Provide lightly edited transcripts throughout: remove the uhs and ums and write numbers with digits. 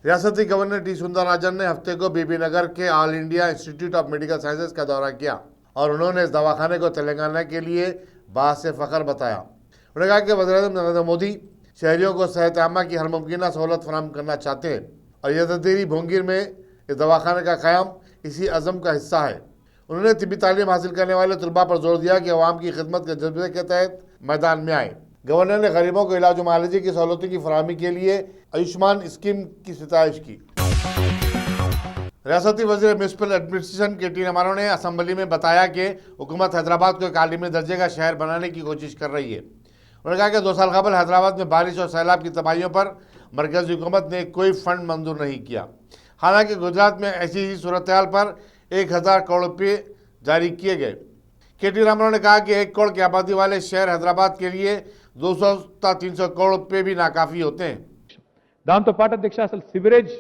रियासती governor T Soundararajan ने हफ्ते को बीबी नगर के all India institute of medical sciences का दौरा किया और उन्होंने इस दवाखाने को तेलंगाना के लिए बात से फख्र बताया। उन्होंने कहा कि वज़ीर-ए-आज़म नरेंद्र मोदी शहरियों को सेहत आमा की हर मुमकिन सहूलत फराहम करना चाहते हैं और यददीरी भोंगीर में इस दवाखाने का क़याम इसी अज़म का हिस्सा है। उन्होंने तिब्बी तालीम हासिल करने वाले तलबा पर जोर दिया कि अवाम की खिदमत के जज्बे के तहत मैदान में आए। गवर्नर ने गरीबों को इलाज मुआलजे की सहूलतों की फराहमी के लिए आयुष्मान स्कीम की सितारिश की। रियासती वज़ीर म्यूनिसिपल एडमिनिस्ट्रेशन के नमारो ने असम्बली में बताया कि हुकूमत हैदराबाद को एक आलिमी दर्जे का शहर बनाने की कोशिश कर रही है। उन्होंने कहा कि 2 साल कबल हैदराबाद में बारिश और सैलाब की तबाहियों पर मरकजी हुकूमत ने कोई फंड मंजूर नहीं किया। हालांकि गुजरात में ऐसी ही सूरत हाल पर 1000 करोड़ रुपये जारी किए गए। के रामाराव ने कहा कि 1 करोड़ की आबादी वाले शहर हैदराबाद के लिए 200-300 करोड़ रुपये भी नाकाफी होते हैं। దాంతో పాటు అధ్యక్ష అసలు సివరేజ్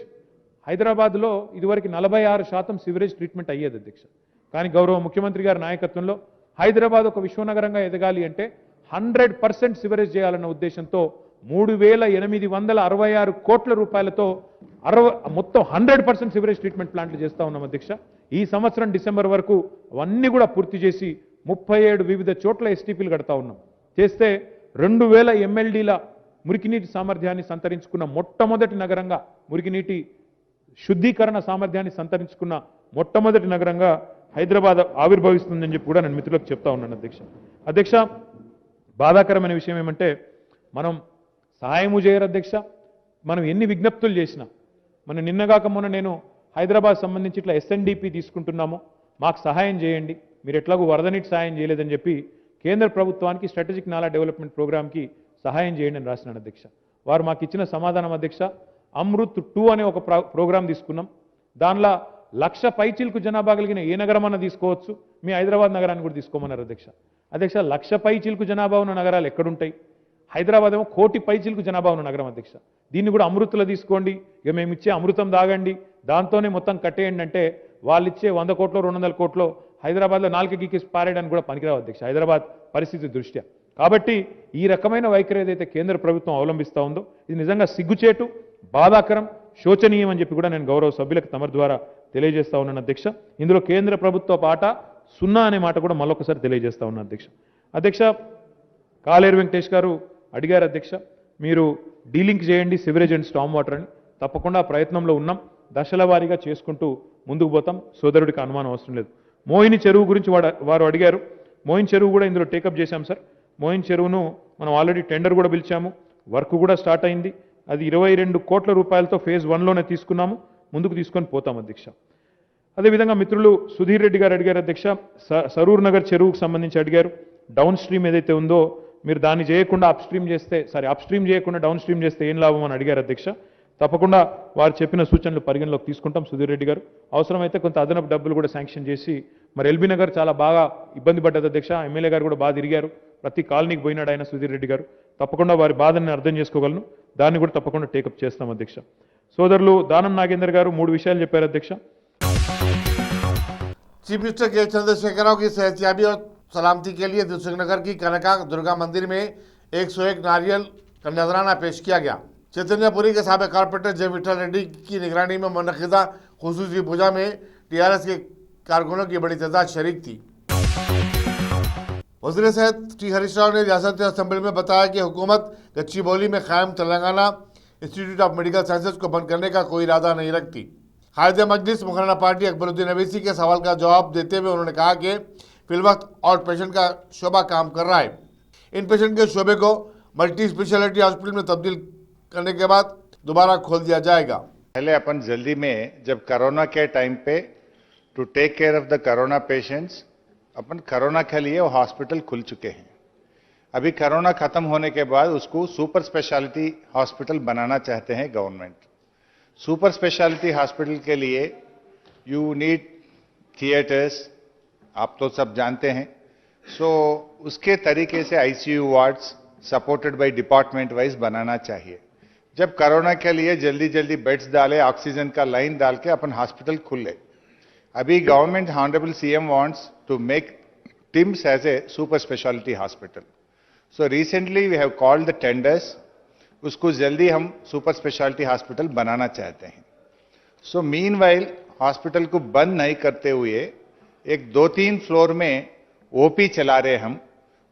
హైదరాబాద్లో ఇదివరకు 46% సివరేజ్ ట్రీట్మెంట్ అయ్యేది అధ్యక్ష. కానీ గౌరవ ముఖ్యమంత్రి గారి నాయకత్వంలో హైదరాబాద్ ఒక విశ్వనగరంగా ఎదగాలి అంటే 100% సివరేజ్ చేయాలన్న ఉద్దేశంతో 3866 కోట్ల రూపాయలతో మొత్తం 100% సివరేజ్ ట్రీట్మెంట్ ప్లాంట్లు చేస్తా ఉన్నాం అధ్యక్ష. ఈ సంవత్సరం డిసెంబర్ వరకు అవన్నీ కూడా పూర్తి చేసి 37 వివిధ చోట్ల ఎస్టీపీలు కడతా ఉన్నాం. చేస్తే 2000 ఎంఎల్డీల మురికినీటి సామర్థ్యాన్ని సంతరించుకున్న మొట్టమొదటి నగరంగా, మురికినీటి శుద్ధీకరణ సామర్థ్యాన్ని సంతరించుకున్న మొట్టమొదటి నగరంగా హైదరాబాద్ ఆవిర్భవిస్తుందని చెప్పి కూడా నేను మిత్రులకు చెప్తా ఉన్నాను అధ్యక్ష. బాధాకరమైన విషయం ఏమంటే మనం సహాయము చేయరు అధ్యక్ష. మనం ఎన్ని విజ్ఞప్తులు చేసినా, మనం నిన్నగాక మొన్న నేను హైదరాబాద్ సంబంధించి ఇట్లా ఎస్ఎన్డిపి తీసుకుంటున్నాము, మాకు సహాయం చేయండి, మీరు ఎట్లాగూ వరద నీటి సహాయం చేయలేదని చెప్పి కేంద్ర ప్రభుత్వానికి స్ట్రాటజిక్ నాలా డెవలప్మెంట్ ప్రోగ్రామ్కి సహాయం చేయండి అని రాసినాను అధ్యక్ష. వారు మాకు ఇచ్చిన సమాధానం అధ్యక్ష, అమృత్ 2 అనే ఒక ప్రోగ్రాం తీసుకున్నాం. దానిలో 1,00,000 పైచిలకు జనాభా కలిగిన ఏ నగరం అన్న తీసుకోవచ్చు, మీ హైదరాబాద్ నగరాన్ని కూడా తీసుకోమన్నారు అధ్యక్ష. 1,00,000 పైచిలకు జనాభా ఉన్న నగరాలు ఎక్కడుంటాయి? హైదరాబాద్ ఏమో 1 కోటి పైచిలకు జనాభా ఉన్న నగరం అధ్యక్ష. దీన్ని కూడా అమృత్లో తీసుకోండి, ఇక మేము ఇచ్చే అమృతం దాగండి, దాంతోనే మొత్తం కట్టేయండి అంటే వాళ్ళు ఇచ్చే 100 కోట్లు 200 కోట్లు హైదరాబాద్లో 4 గీకేసి పారేయడానికి కూడా పనికిరావు అధ్యక్ష, హైదరాబాద్ పరిస్థితి దృష్ట్యా. కాబట్టి ఈ రకమైన వైఖరి ఏదైతే కేంద్ర ప్రభుత్వం అవలంబిస్తూ ఉందో ఇది నిజంగా సిగ్గుచేటు, బాధాకరం, శోచనీయం అని చెప్పి కూడా నేను గౌరవ సభ్యులకు తమరి ద్వారా తెలియజేస్తా ఉన్నాను అధ్యక్ష. ఇందులో కేంద్ర ప్రభుత్వ పాట 0 అనే మాట కూడా మళ్ళొకసారి తెలియజేస్తా ఉన్నాను అధ్యక్ష. కాలేరు వెంకటేష్ గారు అడిగారు అధ్యక్ష, మీరు డీలింక్ చేయండి సివరేజ్ అండ్ స్టామ్ వాటర్ అని. తప్పకుండా ప్రయత్నంలో ఉన్నాం, దశల వారీగా చేసుకుంటూ ముందుకు పోతాం, సోదరుడికి అనుమానం అవసరం లేదు. మోహిని చెరువు గురించి వారు అడిగారు. మోహిని చెరువు కూడా ఇందులో టేకప్ చేశాం సార్. మోహిని చెరువును మనం ఆల్రెడీ టెండర్ కూడా పిలిచాము, వర్క్ కూడా స్టార్ట్ అయింది. అది 22 కోట్ల రూపాయలతో ఫేజ్ 1లోనే తీసుకున్నాము, ముందుకు తీసుకొని పోతాం అధ్యక్ష. అదేవిధంగా మిత్రులు సుధీర్ రెడ్డి గారు అడిగారు అధ్యక్ష, సరూర్ నగర్ చెరువుకు సంబంధించి అడిగారు. డౌన్ స్ట్రీమ్ ఏదైతే ఉందో మీరు దాన్ని చేయకుండా అప్ స్ట్రీమ్ చేయకుండా డౌన్ స్ట్రీమ్ చేస్తే ఏం లాభం అని అడిగారు అధ్యక్ష. తప్పకుండా వారు చెప్పిన సూచనలు పరిగణలోకి తీసుకుంటాం సుధీర్ రెడ్డి గారు. అవసరమైతే కొంత అదనపు డబ్బులు కూడా శాంక్షన్ చేసి, మరి ఎల్బీ నగర్ చాలా బాగా ఇబ్బంది పడ్డది అధ్యక్ష, ఎమ్మెల్యే గారు కూడా బాగా తిరిగారు, ప్రతి కాలనీకి పోయినాడు ఆయన సుధీర్ రెడ్డి గారు. తప్పకుండా వారి బాధని అర్థం చేసుకోగలను, దాన్ని కూడా తప్పకుండా టేకప్ చేస్తాం అధ్యక్ష. సోదరులు దానం నాగేందర్ గారు 3 విషయాలు చెప్పారు అధ్యక్ష. चीफ मिनिस्टर के चंद्रशेखर राव की सेहतयाबी और सलामती के लिए दिलसुख नगर की कनका दुर्गा मंदिर में 101 नारियल का नजराना पेश किया गया। चैतन्यपुरी के साबिक कारपोरेटर जय विठल रेड्डी की निगरानी में मुनक़िदा खुसूसी पूजा में टीआरएस के कारकुनों की बड़ी तादाद शरीक थी। वज़ीर सेहत टी हरीश राव ने रियासती असेंबली में बताया कि हुकूमत गच्चीबौली में कायम Telangana institute of medical sciences को बंद करने का कोई इरादा नहीं रखती। कायदे मजलिस मुखराना पार्टी अकबरुद्दीन अवैसी के सवाल का जवाब देते हुए उन्होंने कहा कि फिलवक्त आउट पेशेंट का शोबा काम कर रहा है। इन पेशेंट के शोबे को मल्टी स्पेशलिटी हॉस्पिटल में तब्दील करने के बाद दोबारा खोल दिया जाएगा। पहले अपन जल्दी में जब कोरोना के टाइम पे to take care of the corona patients, अपन कोरोना के लिए वो हॉस्पिटल खुल चुके हैं। अभी कोरोना खत्म होने के बाद उसको सुपर स्पेशलिटी हॉस्पिटल बनाना चाहते हैं गवर्नमेंट। सुपर स्पेशलिटी हॉस्पिटल के लिए यू नीड थिएटर्स, आप तो सब जानते हैं। सो उसके तरीके से ICU wards supported by department wise बनाना चाहिए। जब कोरोना के लिए जल्दी जल्दी बेड्स डाले, ऑक्सीजन का लाइन डाल के अपन हॉस्पिटल खुले। अभी government honourable CM wants to make TIMS as a super specialty hospital. So recently we have called the tenders. उसको जल्दी हम सुपर स्पेशलिटी हॉस्पिटल बनाना चाहते हैं। सो मीनवाइल हॉस्पिटल को बंद नहीं करते हुए एक 2-3 फ्लोर में ओपी चला रहे हम,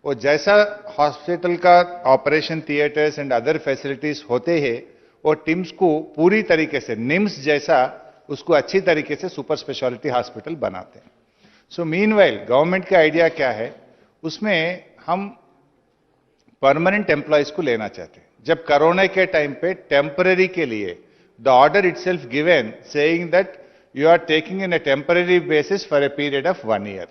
और जैसा हॉस्पिटल का operation theatres and other facilities होते हैं वो टिम्स को पूरी तरीके से निम्स जैसा उसको अच्छी तरीके से सुपर स्पेशलिटी हॉस्पिटल बनाते हैं। सो मीनवाइल गवर्नमेंट का आइडिया क्या है, उसमें हम परमानेंट एम्प्लॉयज को लेना चाहते हैं। जब कोरोना के टाइम पे टेम्पररी के लिए the order itself given saying that you are taking in a temporary basis for a period of 1 year,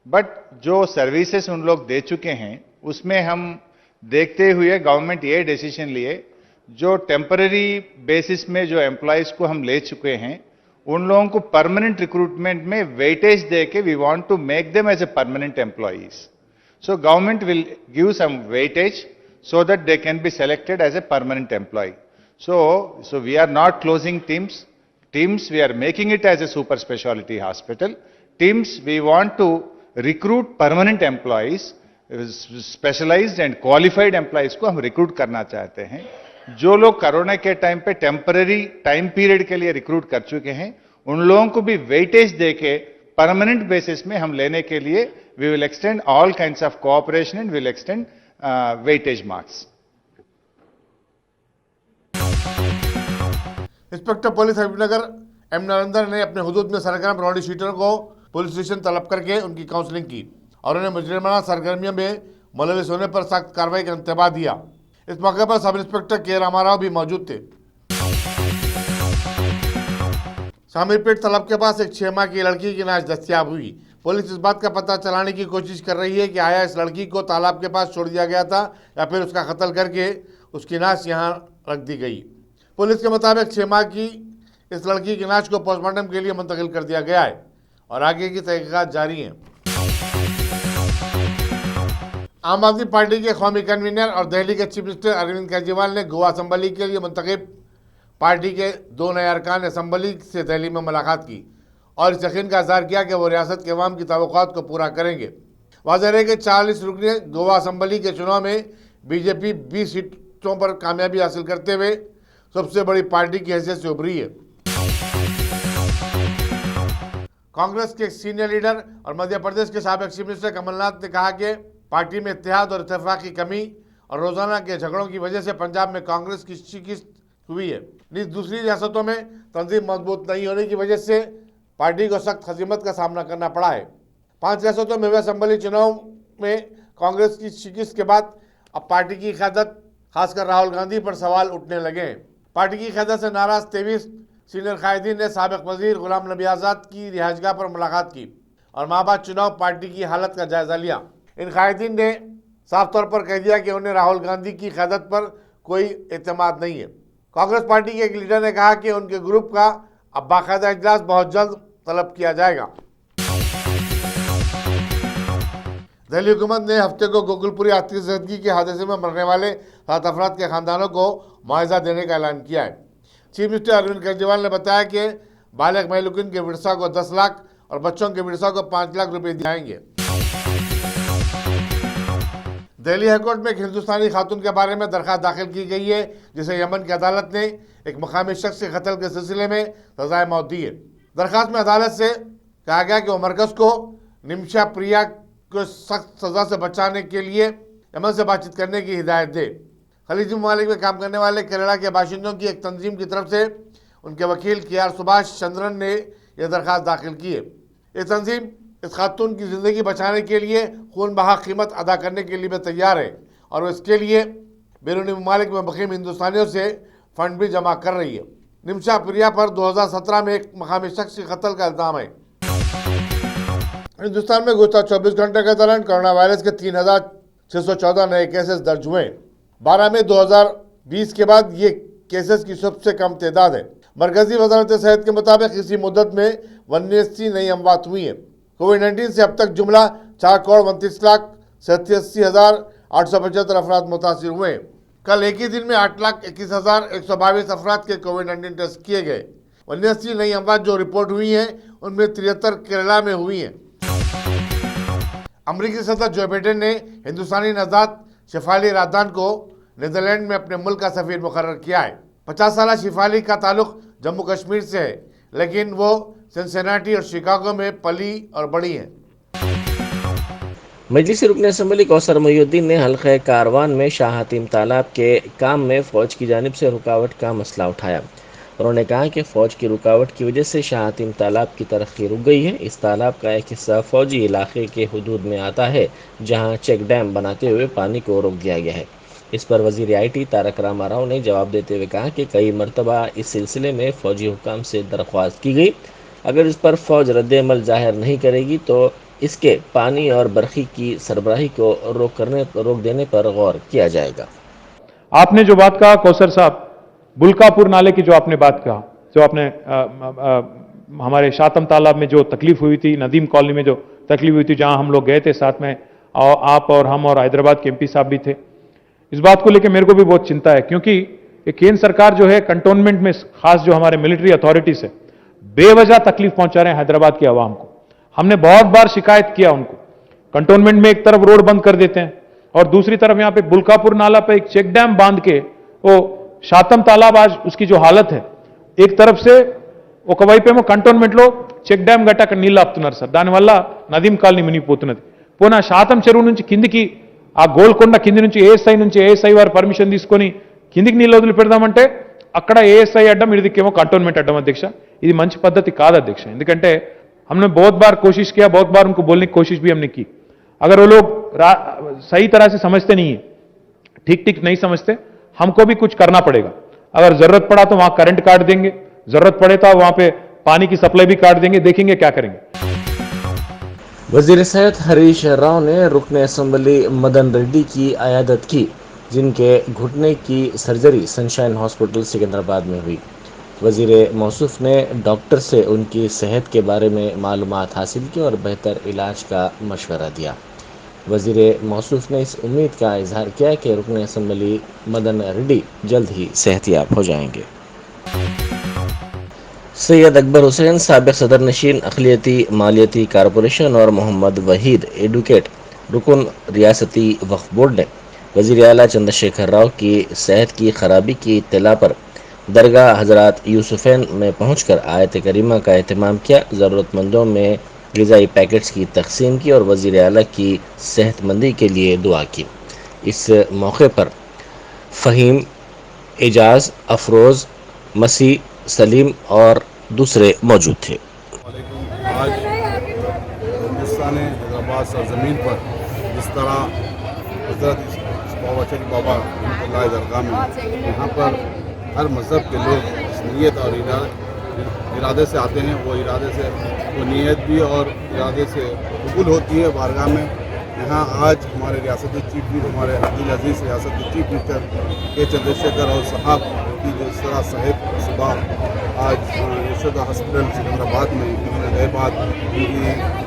but जो सर्विसेज उन लोग दे चुके हैं उसमें हम देखते हुए गवर्नमेंट ये डिसीजन लिए, जो टेम्पररी बेसिस में जो एम्प्लॉयज को हम ले चुके हैं उन लोगों को परमानेंट रिक्रूटमेंट में वेटेज देके we want to make them as a permanent employees. So government will give some weightage so that they can be selected as a permanent employee. So we are not closing TIMS we are making it as a super specialty hospital. TIMS we want to recruit permanent employees, specialized and qualified employees को हम recruit करना चाहते हैं। जो लोग corona के time पे temporary time period के लिए रिक्रूट कर चुके हैं उन लोगों को भी वेटेज देके परमानेंट बेसिस में हम लेने के लिए we will extend all kinds of cooperation and will extend weightage marks. Inspector police Habibnagar M Narendra ने अपने हुदूद में सरगर्म रॉडी शीटरों को पुलिस स्टेशन तलब करके उनकी काउंसलिंग की और उन्हें मुजरिमाना सरगर्मियों में मुलविस होने पर सख्त कार्रवाई का इंतबाह दिया। इस मौके पर सब इंस्पेक्टर के रामाराव भी मौजूद थे। शामीरपेट तालाब के पास एक 6 माह की लड़की की लाश दस्तयाब हुई। पुलिस इस बात का पता चलाने की कोशिश कर रही है कि आया इस लड़की को तालाब के पास छोड़ दिया गया था या फिर उसका कत्ल करके उसकी लाश यहां रख दी गई। पुलिस के मुताबिक 6 माह की इस लड़की की लाश को पोस्टमार्टम के लिए मुंतकिल कर दिया गया है और आगे की तहकीकात जारी हैं। आम आदमी पार्टी के कौमी कन्वीनर और दिल्ली के चीफ मिनिस्टर अरविंद केजरीवाल ने गोवा असम्बली के लिए मुंतखब पार्टी के 2 नए अरकान असम्बली से दिल्ली में मुलाकात की और इस यकीन का इज़हार किया कि वो रियासत के अवाम की तवक्कुआत को पूरा करेंगे। वाज़ेह है कि 40 रुकने गोवा असम्बली के चुनाव में बीजेपी 20 सीटों पर कामयाबी हासिल करते हुए सबसे बड़ी पार्टी की हैसियत से उभरी है। कांग्रेस के सीनियर लीडर और मध्य प्रदेश के साबिक चीफ मिनिस्टर कमलनाथ ने कहा कि पार्टी में इत्तेहाद और इत्तेफाक की कमी और रोजाना के झगड़ों की वजह से पंजाब में कांग्रेस की शिकस्त हुई है। दूसरी रियासतों में तंजीम मजबूत नहीं होने की वजह से पार्टी को सख्त हजीमत का सामना करना पड़ा है। 5 रियासतों में हुए असम्बली चुनाव में कांग्रेस की शिकस्त के बाद अब पार्टी की क़यादत खासकर राहुल गांधी पर सवाल उठने लगे हैं। पार्टी की क़यादत से नाराज 23 सीनियर कायदीन ने साबिक वजीर गुलाम नबी आज़ाद की रिहाइशगाह पर मुलाकात की और माह बाद चुनाव पार्टी की हालत का जायजा लिया। इन कायदीन ने साफ तौर पर कह दिया कि उन्हें राहुल गांधी की क़यादत पर कोई एतमाद नहीं है। कांग्रेस पार्टी के एक लीडर ने कहा कि उनके ग्रुप का अब बाकायदा इजलास बहुत जल्द तलब किया जाएगा। दिल्ली हुकूमत ने हफ्ते को गोकुलपुरी आतिशबाजी के हादसे में मरने वाले 7 अफराद के खानदानों को मुआवजा देने का ऐलान किया है। चीफ मिनिस्टर अरविंद केजरीवाल ने बताया कि बालिग महलूकिन के विरसा को 10 लाख और बच्चों के विरसा को 5 लाख रुपए दिए जाएंगे। दिल्ली हाईकोर्ट में एक हिंदुस्तानी खातून के बारे में दरखास्त दाखिल की गई है जिसे यमन की अदालत ने एक मकामी शख्स के कत्ल के सिलसिले में सजाए मौत दी है। दरखास्त में अदालत से कहा गया कि वो मरकज को निमिषा प्रिया को सख्त सजा से बचाने के लिए यमन से बातचीत करने की हिदायत दे। खलीजी ममालिक में काम करने वाले केरला के बाशिंदों की एक तंजीम की तरफ से उनके वकील KR सुभाष चंद्रन ने यह दरखास्त दाखिल की है। ये तंजीम इस खातून की ज़िंदगी बचाने के लिए खून बहा कीमत अदा करने के लिए भी तैयार है और वो इसके लिए बैरूनी ममालिक में मुकीम हिंदुस्तानियों से फंड भी जमा कर रही है। निमिषा प्रिया पर 2017 में एक मकामी शख्स के कत्ल का इल्ज़ाम है। हिंदुस्तान में गुज़श्ता 24 घंटे के दौरान कोरोना वायरस के 3614 नए केसेस दर्ज हुए। 12 मई 2020 के बाद ये केसेस की सबसे कम तादाद है। मरकजी वजारत सेहत के मुताबिक इसी मुद्दत में 89 नई अमवात हुई हैं। कोविड-19 से अब तक जुमला 4,29,87,875 अफराद मुतासिर हुए हैं। कल एक ही दिन में 8,21,122 अफराद के कोविड-19 टेस्ट किए गए। 89 नई अमवात जो रिपोर्ट हुई हैं उनमें 73 केरला में हुई हैं। अमरीकी सदर जो बाइडेन ने हिंदुस्तानी नजात शफाली रादान को नीदरलैंड में अपने मुल्क का सफीर मुकर्रर किया है। 50 साल शिफाली का ताल्लुक जम्मू कश्मीर से है, लेकिन वो सिनसिनाटी और शिकागो में पली और बड़ी हैं। मजलिसी रुकन असम्बली कौसर मोहिउद्दीन ने हल्क़े कारवान में शाह हतीम तालाब के काम में फ़ौज की जानिब से रुकावट का मसला उठाया। उन्होंने कहा कि फ़ौज की रुकावट की वजह से शाह हतीम तालाब की तरक्की रुक गई है। इस तालाब का एक हिस्सा फ़ौजी इलाके के हुदूद में आता है, जहां चेक डैम बनाते हुए पानी को रोक दिया गया है। इस पर वज़ीर IT तारक रामाराव ने जवाब देते हुए कहा कि कई मरतबा इस सिलसिले में फ़ौजी हुकाम से दरख्वास्त की गई। अगर इस पर फ़ौज रद्द-ए-अमल ज़ाहिर नहीं करेगी तो इसके पानी और बरखी की सरबराही को रोक देने पर गौर किया जाएगा। आपने जो बात कहा कौसर साहब, बुल्कापुर नाले की जो आपने बात कहा, जो आपने हमारे शातम तालाब में जो तकलीफ हुई थी, नदीम कॉलोनी में जो तकलीफ हुई थी, जहां हम लोग गए थे साथ में, और आप और हम और हैदराबाद के MP साहब भी थे। इस बात को लेकर मेरे को भी बहुत चिंता है, क्योंकि केंद्र सरकार जो है कंटोनमेंट में, खास जो हमारे मिलिट्री अथॉरिटीज है, बेवजह तकलीफ पहुंचा रहे हैं हैदराबाद की आवाम को। हमने बहुत बार शिकायत किया उनको। कंटोनमेंट में एक तरफ रोड बंद कर देते हैं और दूसरी तरफ यहां पे बुल्कापुर नाला पे एक चेक डैम बांध के वो शातम तालाब, आज उसकी जो हालत है, एक तरफ से वो कवैपेमो कंटोनमेंट लो చెక్ డ్యామ్ గట్టక నీళ్ళు ఆపుతున్నారు సార్. దానివల్ల నదీం కాలనీ మునిగిపోతున్నది. పోనా శాతం చెరువు నుంచి కిందికి ఆ గోల్కొండ కింది నుంచి ఏఎస్ఐ వారు పర్మిషన్ తీసుకొని కిందికి నీళ్ళు వదిలి పెడదామంటే అక్కడ ఏఎస్ఐ అడ్డం, ఇదికేమో కంటోన్మెంట్ అడ్డం. అధ్యక్ష, ఇది మంచి పద్ధతి కాదు అధ్యక్ష. ఎందుకంటే हमने बहुत बार कोशिश किया, बहुत बार उनको बोलने की कोशिश भी हमने की. अगर वो लोग सही तरह से समझते नहीं है, ठीक नहीं समझते, हमको भी कुछ करना पड़ेगा. अगर जरूरत पड़ा तो वहां करंट काट देंगे, जरूरत पड़े तो वहां पे पानी की सप्लाई भी काट देंगे, देखेंगे क्या करेंगे. वजीर सेहत हरीश राव ने रुकन असम्बली मदन रेड्डी की अयादत की, जिनके घुटने की सर्जरी सनशाइन हॉस्पिटल सिकंदराबाद में हुई. वजीर मौसूफ ने डॉक्टर से उनकी सेहत के बारे में मालूमात हासिल की और बेहतर इलाज का मशवरा दिया. वजीर मौसूफ ने इस उम्मीद का इजहार किया कि रुकन असम्बली मदन रेड्डी जल्द ही सेहतियाब हो जाएंगे. सैयद अकबर हुसैन साबिक सदर नशीन अक़लियती मालियती कारपोरेशन और मोहम्मद वहीद एडवोकेट रुकन रियासती वक्फ बोर्ड ने वज़ीर आला चंद्रशेखर राव की सेहत की खराबी की इत्तला पर दरगाह हजरात यूसुफैन में पहुंचकर आयत करीमा का एहतमाम किया. ज़रूरतमंदों में ग़िज़ाई पैकेट्स की तकसीम की और वज़ीर आला की सेहतमंदी के लिए दुआ की. इस मौके पर फ़हीम, एजाज़, अफरोज़, मसीह, सलीम और दूसरे मौजूद थे. आज हिंदुस्तान हैदराबाद सरजमीन पर जिस तरह हज़रत बाबा दरगाह में यहाँ पर हर मज़हब के लोग इस नीयत और इरादे से आते हैं, वो इरादे से वो नीयत भी और इरादे से कबूल होती है बारगाह में. यहाँ आज हमारे रियासती चीफ मिनिस्टर, हमारे अब्दुल अजीज़ रियासती चीफ मिनिस्टर के चंद्रशेखर और साहब की जिस तरह साहिब सुबह आज यशोदा हॉस्पिटल सिकंदराबाद में उन्होंने गए बाद उनकी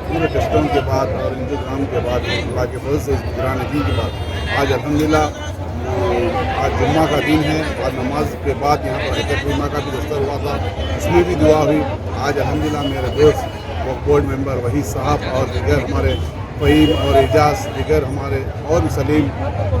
पूरे टेस्टों के बाद और इंतजाम के बाद अल्लाह के फजल से दौरान दिन के बाद आज अल्हम्दुलिल्लाह आज जुम्मा का दिन है. आज नमाज के बाद यहाँ पर आयत करीमा का भी दस्तर हुआ था, उसमें भी दुआ हुई. आज अल्हम्दुलिल्लाह मेरे दोस्त बोर्ड मेंबर वही साहब और दीगर हमारे फ़हीम और एजाज़, दीगर हमारे और सलीम,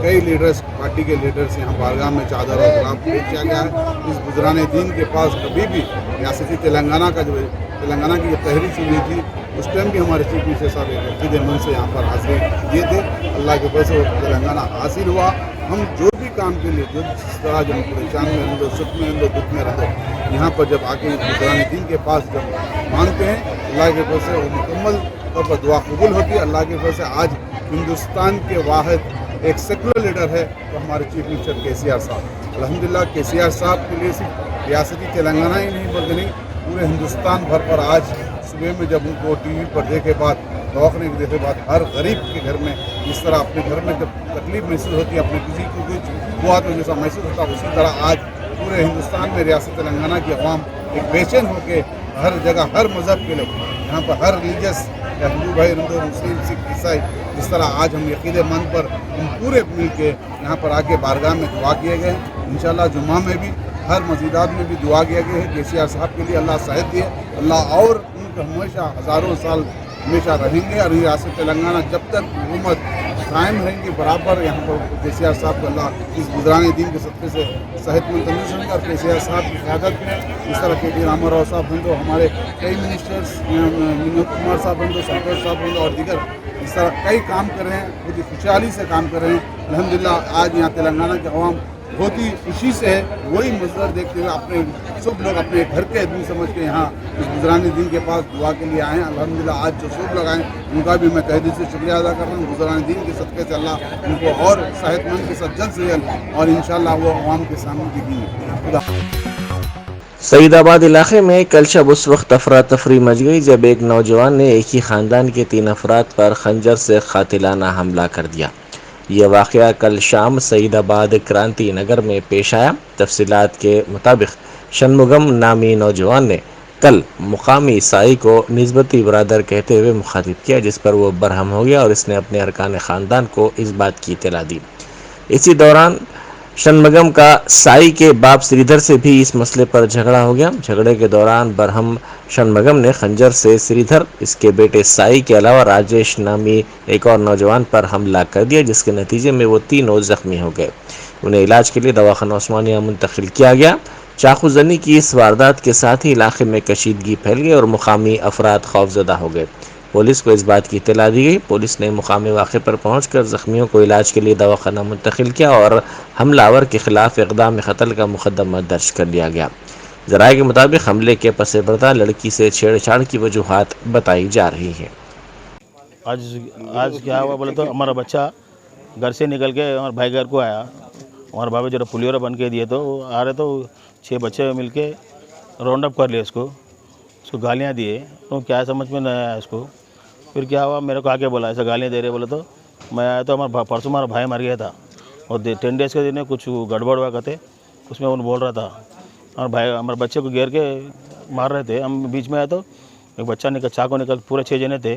कई लीडर्स, पार्टी के लीडर्स यहाँ बारगाह में चादर और गुलाब पेश किया गया है. इस गुजराने दिन के पास कभी भी रियासती तेलंगाना की जो तहरीक शुरू थी, उस टाइम भी हमारे चीफ मिनिस्टर साहब एक अकीद मन से यहाँ पर हाजिर किए थे. अल्लाह के फजल से तेलंगाना हासिल हुआ. हम जो भी काम के लिए, जो जिस तरह जब परेशान में रहें, सुख में रहें, दुख में रहें, यहाँ पर जब आके गुजराने दिन के पास जब मांगते हैं, अल्लाह के फजल से वो मुकम्मल तौर पर दुआ कबूल होती है. अल्लाह के फजल से आज हिंदुस्तान के वाहिद एक सेकुलर लीडर है तो हमारे चीफ मिनिस्टर KCR साहब. अल्हम्दुलिल्लाह KCR साहब के लिए सिर्फ रियासती तेलंगाना ही नहीं बल्कि पूरे हिंदुस्तान भर पर आज सुबह में जब उनको TV पर देखे बाद, दवाखाने के देखे बाद, हर गरीब के घर में इस तरह अपने घर में जब तकलीफ महसूस होती है, अपने किसी को कुछ हुआ तो जैसा महसूस होता है, उसी तरह आज पूरे हिंदुस्तान में रियासत तेलंगाना की अवाम एक बेचैन होकर हर जगह हर मज़हब के लोग यहाँ पर हर रिलीजियस या हिंदू भाई, हिंदू, मुस्लिम, सिख, ईसाई, इस तरह आज हम यकीन-ए-मन पर हम पूरे मिल के यहाँ पर आके बारगाह में दुआ किए गए. इंशाल्लाह जुम्मा में भी हर मस्जिदात में भी दुआ किया गया है. KCR साहब के लिए अल्लाह सेहत दिए, अल्लाह और उनको हमेशा हज़ारों साल हमेशा रहेंगे. और रियासत तेलंगाना जब तक हुकूमत कायम रहेंगे बराबर। यहाँ पर केसीआर साहब को अल्लाह इस गुजराने दिन के सदक़े से सेहतमंद तंदुरुस्त रहेंगे और केसीआर साहब की क़यादत में इस तरह के टी रामाराव साहब बंदो, हमारे कई मिनिस्टर्स विनोद कुमार साहब बंदो, संतोष साहब बंदो और दीगर इस तरह कई काम कर रहे हैं, बहुत ही खुशहाली से काम कर रहे हैं। अल्हम्दुलिल्लाह आज यहाँ तेलंगाना के अवाम बहुत ही खुशी से है। वही मंजर देखते हुए अपने सब लोग अपने घर के आदमी समझ के यहाँ इस गुजरानी दिन के पास दुआ के लिए आए हैं। अल्हम्दुलिल्लाह आज जो सब लोग आए उनका भी मैं तहे दिल से शुक्रिया अदा कर रहा हूँ। गुजरानी दिन के सदक़े से अल्लाह उनको और सेहतमंद के साथ जल्द से जल्द और इंशाअल्लाह वो अवाम के सामने दिखेंगे। खुदा सईदाबाद इलाके में कल शब उस वक्त अफरा तफरी मच गई जब एक नौजवान ने एक ही ख़ानदान के 3 अफराद पर खंजर से कातिलाना हमला कर दिया। ये वाक़या कल शाम सईदाबाद क्रांति नगर में पेश आया। तफसीलात के मुताबिक शनमुगम नामी नौजवान ने कल मुकामी ईसाई को निस्बती बरादर कहते हुए मुखातिब किया, जिस पर वो बरहम हो गया और इसने अपने अरकान ख़ानदान को इस बात की इत्तला दी। इसी दौरान शनमुगम का साई के बाप श्रीधर से भी इस मसले पर झगड़ा हो गया। झगड़े के दौरान बरहम शनमुगम ने खंजर से श्रीधर, इसके बेटे साई के अलावा राजेश नामी एक और नौजवान पर हमला कर दिया, जिसके नतीजे में वो तीनों जख्मी हो गए। उन्हें इलाज के लिए दवाखाना उस्मानिया मुंतकिल किया गया। चाकूजनी की इस वारदात के साथ ही इलाके में कशीदगी फैल गई और मुकामी अफराद खौफजदा हो गए। पुलिस को इस बात की इत्तला दी गई। पुलिस ने मुकामी वाक़े पर पहुंचकर ज़ख्मियों को इलाज के लिए दवाखाना मुंतकिल किया और हमलावर के खिलाफ इक़दाम क़त्ल का मुकदमा दर्ज कर लिया गया। ज़राए के मुताबिक हमले के पसे पर्दा लड़की से छेड़छाड़ की वजूहात बताई जा रही हैं। आज क्या हुआ बोले तो हमारा बच्चा घर से निकल के हमारे भाई घर को आया। हमारे भाभी जो पुलियोरा बन के दिए तो आ रहे तो 6 बच्चे मिल के राउंड अप कर लिए उसको गालियाँ दिए। तो क्या समझ में नहीं आया उसको। फिर क्या हुआ, मेरे को आके बोला ऐसा गालियाँ दे रहे बोले तो मैं आया तो हमारा परसों हमारा भाई मर गया था और 10 डेज़ के दिन कुछ गड़बड़ हुआ करते उसमें उन बोल रहा था और भाई हमारे बच्चे को घेर के मार रहे थे। हम बीच में आए तो एक बच्चा चाकू निकल, पूरे 6 जने थे,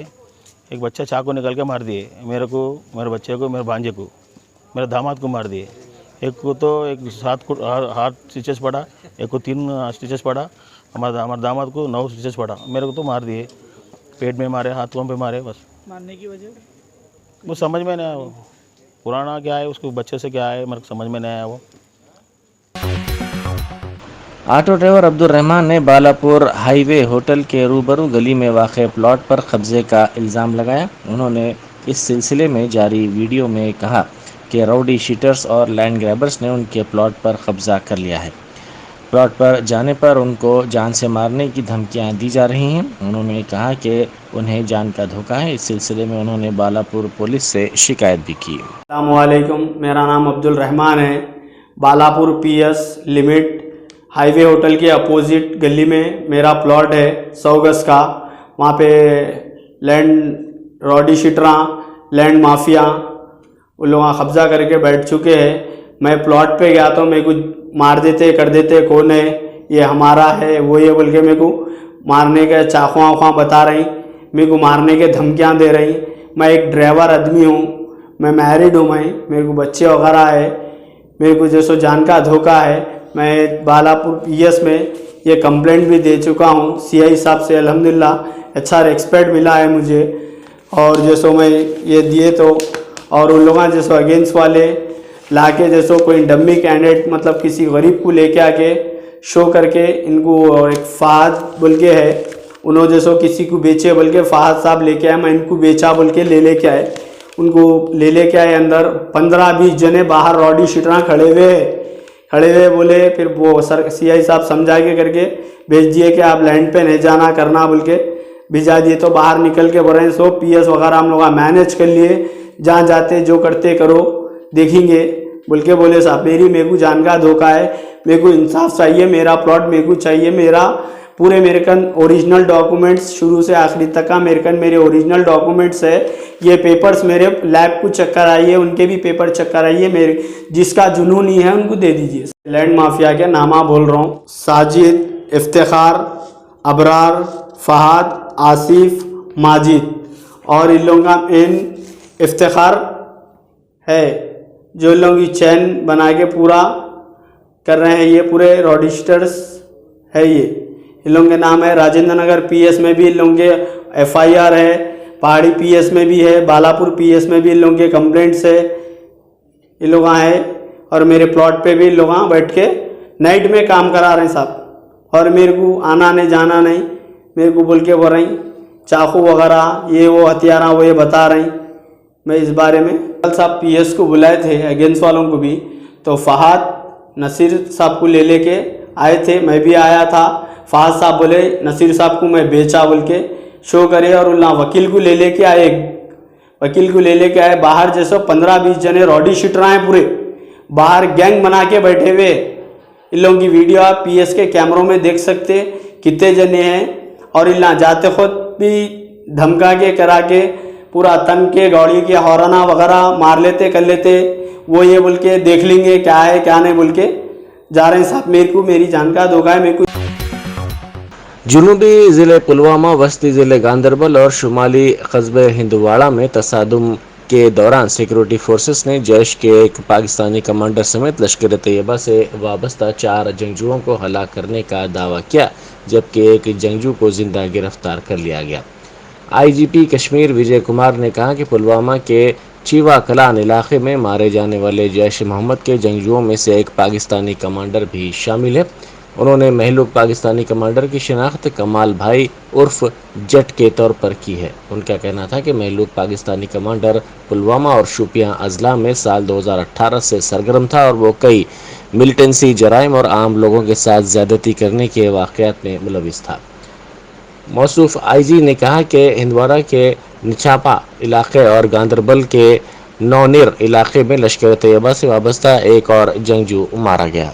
एक बच्चा चाकू निकल के मार दिए मेरे को, मेरे बच्चे को, मेरे भांजे को, मेरे दामाद को मार दिए। एक को तो एक 7 हाथ स्टिचेस पड़ा, एक को 3 स्टिचेस पड़ा, हमारे दामाद को 9 स्टिचेस पड़ा, मेरे को तो मार दिए, पेट में मारे, हाथों पे मारे। बस मारने की वजह वो समझ में नहीं आया। वो पुराना क्या है उसको बच्चे से क्या है मेरे को समझ में नहीं आया। वो ऑटो ड्राइवर अब्दुल रहमान ने बालापुर हाईवे होटल के रूबरू गली में वाक़ प्लॉट पर कब्जे का इल्ज़ाम लगाया। उन्होंने इस सिलसिले में जारी वीडियो में कहा कि राउडी शीटर्स और लैंड ग्रैबर्स ने उनके प्लॉट पर कब्जा कर लिया है। प्लॉट पर जाने पर उनको जान से मारने की धमकियां दी जा रही हैं। उन्होंने कहा कि उन्हें जान का धोखा है। इस सिलसिले में उन्होंने बालापुर पुलिस से शिकायत भी की। अस्सलाम वालेकुम, मेरा नाम अब्दुल रहमान है। Balapur PS limit highway hotel के अपोजिट गली में मेरा प्लॉट है 100 गज का। वहाँ पे लैंड रॉडी शीटरा, लैंड माफिया उन लोग कब्जा करके बैठ चुके हैं। मैं प्लॉट पे गया तो मेरे को मार देते कर देते, कौन है ये हमारा है वो ये बोल के मेरे को मारने के चाकू वाखुआ बता रही, मेरे को मारने के धमकियां दे रही। मैं एक ड्राइवर आदमी हूँ, मैं मैरिड हूँ, मेरे को बच्चे वगैरह है, मेरे को जैसो जान का धोखा है। मैं बालापुर PS में ये कंप्लेंट भी दे चुका हूँ CI साहब से। अल्हम्दुलिल्लाह अच्छा रिस्पेक्ट मिला है मुझे। और जैसो मैं ये दिए तो और उन लोगों जैसो अगेंस्ट वाले लाके जैसो कोई डम्मी कैंडिडेट मतलब किसी गरीब को लेके आके शो करके इनको, और एक फहद बोल के है उन्होंने जैसो किसी को बेचे बोल के फहद साहब लेके आए, मैं इनको बेचा बोल के लेके आए, उनको लेके आए अंदर। 15-20 जने बाहर रॉडी शीटरा खड़े हुए बोले। फिर वो सर CI साहब समझा के करके भेज दिए कि आप लैंड पे नहीं जाना करना बोल के भिजा दिए। तो बाहर निकल के बोल रहे हैं सो PS वगैरह हम लोग मैनेज कर लिए, जहाँ जाते जो करते करो देखेंगे बोल के बोले। साहब मेरे को जान का धोखा है, मेरे को इंसाफ चाहिए, मेरा प्लॉट मेरे को चाहिए, मेरा पूरे मेरे कन ओरिजिनल डॉक्यूमेंट्स शुरू से आखिरी तक का मेरे कन मेरे ओरिजिनल डॉक्यूमेंट्स है। ये पेपर्स मेरे लैब को चेक कराइए, उनके भी पेपर चेक कराइए, मेरे जिसका जुनून ही है उनको दे दीजिए। लैंड माफिया के नामा बोल रहा हूँ, साजिद, इफ्तिखार, अबरार, फहद, आसिफ, माजिद। और इन लोगों का मेन इफ्तिखार है जो लोग ये चैन बना के पूरा कर रहे हैं, ये पूरे रॉडिस्टर्स है। ये इन लोगों के नाम है। राजेंद्र नगर PS में भी इन लोगों के FIR है। पहाड़ी पीएस में भी है, बालापुर पीएस में भी इन लोगों के कंप्लेंट्स है। ये लोग आए और मेरे प्लॉट पे भी इन लोग बैठ के नाइट में काम करा रहे हैं साहब, और मेरे को आना नहीं जाना नहीं, मेरे को बोल के बोल रही चाकू वगैरह ये वो हथियार वो ये बता रही। मैं इस बारे में कल साहब पीएस को बुलाए थे, अगेंस्ट वालों को भी, तो फहाद नसीर साहब को ले लेके आए थे, मैं भी आया था। फहाद साहब बोले नसीर साहब को मैं बेचा बोल के शो करे, और उल्ला वकील को ले लेके आए, वकील को ले लेके आए। बाहर जैसे 15-20 जने रॉडी शूटर आए, पूरे बाहर गैंग बना के बैठे हुए। इन लोगों की वीडियो आप पीएस के कैमरों में देख सकते कितने जने हैं, और इल्ला जाते खुद भी धमका के करा के पूरा तन के गाड़ी के हौराना वगैरह मार लेते कर लेते, वो ये बोल के देख लेंगे क्या है क्या नहीं बोल के जा रहे हैं साहब। मेरे को मेरी जान का धोखा है। मेरे को जुनूबी ज़िले पुलवामा, वस्ती ज़िले गांदरबल और शुमाली कस्बे हिंदवाड़ा में तसादुम के दौरान सिक्योरिटी फोर्सेस ने जैश के एक पाकिस्तानी कमांडर समेत लश्कर तैयबा से वाबस्ता 4 जंगजुओं को हलाक करने का दावा किया, जबकि एक जंगजू को जिंदा गिरफ्तार कर लिया गया। आईजीपी कश्मीर विजय कुमार ने कहा कि पुलवामा के चीवा कलान इलाके में मारे जाने वाले जैश मोहम्मद के जंगजुओं में से एक पाकिस्तानी कमांडर भी शामिल है। उन्होंने महलूक पाकिस्तानी कमांडर की शिनाख्त कमाल भाई उर्फ जट के तौर पर की है। उनका कहना था कि महलूक पाकिस्तानी कमांडर पुलवामा और शोपियां अजला में साल 2018 से सरगर्म था, और वो कई मिलिटेंसी जराइम और आम लोगों के साथ ज्यादती करने के वाक़यात में मुलविस था। मौसूफ आईजी ने कहा कि हिंदवाड़ा के निछापा इलाके और गांदरबल के नौनिर इलाके में लश्कर तैयबा से वाबस्ता एक और जंगजू मारा गया।